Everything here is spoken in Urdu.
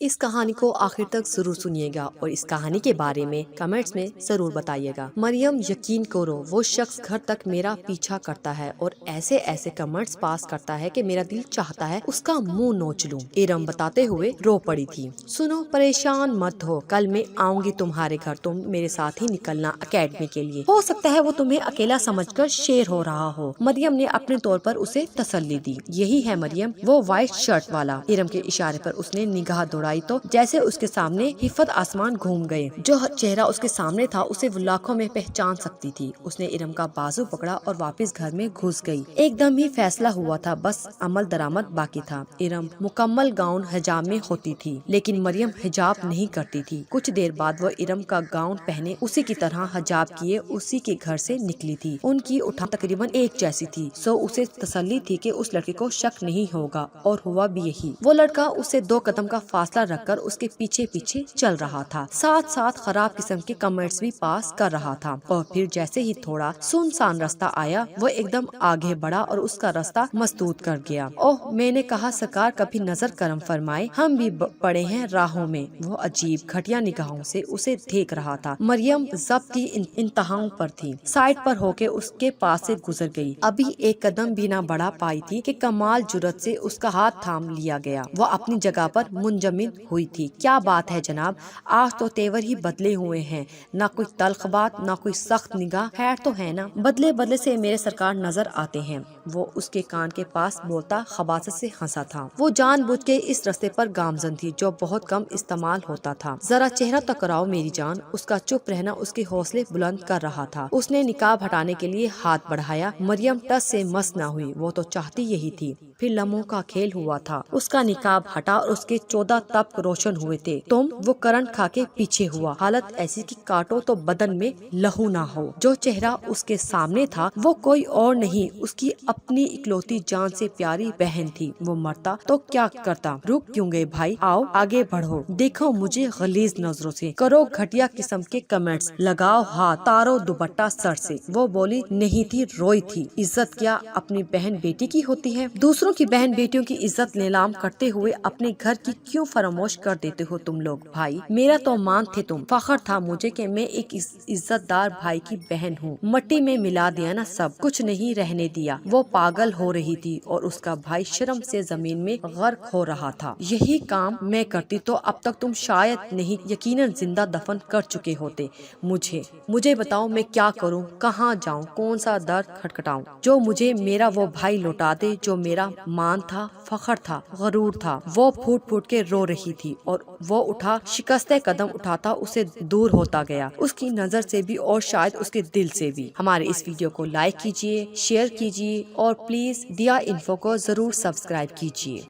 اس کہانی کو آخر تک ضرور سنیے گا اور اس کہانی کے بارے میں کمنٹس میں ضرور بتائیے گا۔ مریم یقین کرو وہ شخص گھر تک میرا پیچھا کرتا ہے اور ایسے ایسے کمنٹس پاس کرتا ہے کہ میرا دل چاہتا ہے اس کا منہ نوچ لوں۔ ارم بتاتے ہوئے رو پڑی تھی۔ سنو پریشان مت ہو، کل میں آؤں گی تمہارے گھر، تم میرے ساتھ ہی نکلنا اکیڈمی کے لیے۔ ہو سکتا ہے وہ تمہیں اکیلا سمجھ کر شیر ہو رہا ہو۔ مریم نے اپنے طور پر اسے تسلی دی۔ یہی ہے مریم، وہ وائٹ شرٹ والا۔ ارم کے اشارے پر اس نے نگاہ دوڑائی تو جیسے اس کے سامنے حفت آسمان گھوم گئے۔ جو چہرہ اس کے سامنے تھا اسے وہ لاکھوں میں پہچان سکتی تھی۔ اس نے ارم کا بازو پکڑا اور واپس گھر میں گھس گئی۔ ایک دم ہی فیصلہ ہوا تھا، بس عمل درآمد باقی تھا۔ ارم مکمل گاؤن حجاب میں ہوتی تھی لیکن مریم حجاب نہیں کرتی تھی۔ کچھ دیر بعد وہ ارم کا گاؤن پہنے اسی کی طرح حجاب کیے اسی کے گھر سے نکلی تھی۔ ان کی اٹھان تقریباً ایک جیسی تھی، سو اسے تسلی تھی کہ اس لڑکے کو شک نہیں ہوگا، اور ہوا بھی یہی۔ وہ لڑکا اسے 2 قدم کا فاصلہ رکھ کر اس کے پیچھے پیچھے چل رہا تھا، ساتھ ساتھ خراب قسم کے کمنٹس بھی پاس کر رہا تھا۔ اور پھر جیسے ہی تھوڑا سنسان راستہ آیا وہ ایک دم آگے بڑھا اور اس کا راستہ مسدود کر گیا۔ اوہ، میں نے کہا سرکار کبھی نظر کرم فرمائے، ہم بھی پڑے ہیں راہوں میں۔ وہ عجیب گھٹیا نگاہوں سے اسے دیکھ رہا تھا۔ مریم ضبط کی انتہاؤں پر تھی، سائڈ پر ہو کے اس کے پاس سے گزر گئی۔ ابھی ایک قدم بھی نہ بڑھا پائی تھی کہ کمال جرأت سے اس کا ہاتھ تھام لیا گیا۔ وہ اپنی جگہ پر منجمد ہوئی تھی۔ کیا بات ہے جناب، آج تو تیور ہی بدلے ہوئے ہیں، نہ کوئی تلخ بات نہ کوئی سخت نگاہ، خیر تو ہے نا؟ بدلے بدلے سے میرے سرکار نظر آتے ہیں، وہ اس کے کان کے پاس بولتا خباثت سے ہنسا تھا۔ وہ جان بوجھ کے اس رستے پر گامزن تھی جو بہت کم استعمال ہوتا تھا۔ ذرا چہرہ تک کراؤ میری جان۔ اس کا چپ رہنا اس کے حوصلے بلند کر رہا تھا۔ اس نے نقاب ہٹانے کے لیے ہاتھ بڑھایا۔ مریم ٹس سے مس نہ ہوئی، وہ تو چاہتی یہی تھی۔ پھر لمحوں کا کھیل ہوا تھا۔ اس کا نقاب ہٹا اور اس کے 14 تپ روشن ہوئے تھے۔ وہ کرنٹ کھا کے پیچھے ہوا، حالت ایسی کہ کاٹو تو بدن میں لہو نہ ہو۔ جو چہرہ اس کے سامنے تھا وہ کوئی اور نہیں، اس کی اپنی اکلوتی جان سے پیاری بہن تھی۔ وہ مرتا تو کیا کرتا؟ رک کیوں گئے بھائی؟ آؤ آگے بڑھو، دیکھو مجھے غلیظ نظروں سے، کرو گھٹیا قسم کے کمنٹس، لگاؤ ہاتھ، تارو دوپٹہ سر سے۔ وہ بولی نہیں تھی، روئی تھی۔ عزت کیا اپنی بہن بیٹی کی ہوتی ہے؟ دوسروں کی بہن بیٹیوں کی عزت نیلام کرتے ہوئے اپنے گھر کی کیوں فراموش کر دیتے ہو تم لوگ؟ بھائی میرا تو مان تھے تم، فخر تھا مجھے کہ میں ایک عزت دار بھائی کی بہن ہوں۔ مٹی میں ملا دیا نا سب کچھ، نہیں رہنے دیا۔ وہ پاگل ہو رہی تھی اور اس کا بھائی شرم سے زمین میں غرق ہو رہا تھا۔ یہی کام میں کرتی تو اب تک تم شاید نہیں یقیناً زندہ دفن کر چکے ہوتے۔ مجھے بتاؤ میں کیا کروں، کہاں جاؤں، کون سا در کھٹکھٹاؤں جو مجھے میرا وہ بھائی لوٹا دے جو میرا مان تھا، فخر تھا، غرور تھا۔ وہ پھوٹ پھوٹ کے رو رہی تھی اور وہ اٹھا شکستے قدم اٹھاتا اسے دور ہوتا گیا، اس کی نظر سے بھی اور شاید اس کے دل سے بھی۔ ہمارے اس ویڈیو کو لائک کیجیے، شیئر کیجیے اور پلیز دیا انفو کو ضرور سبسکرائب کیجیے۔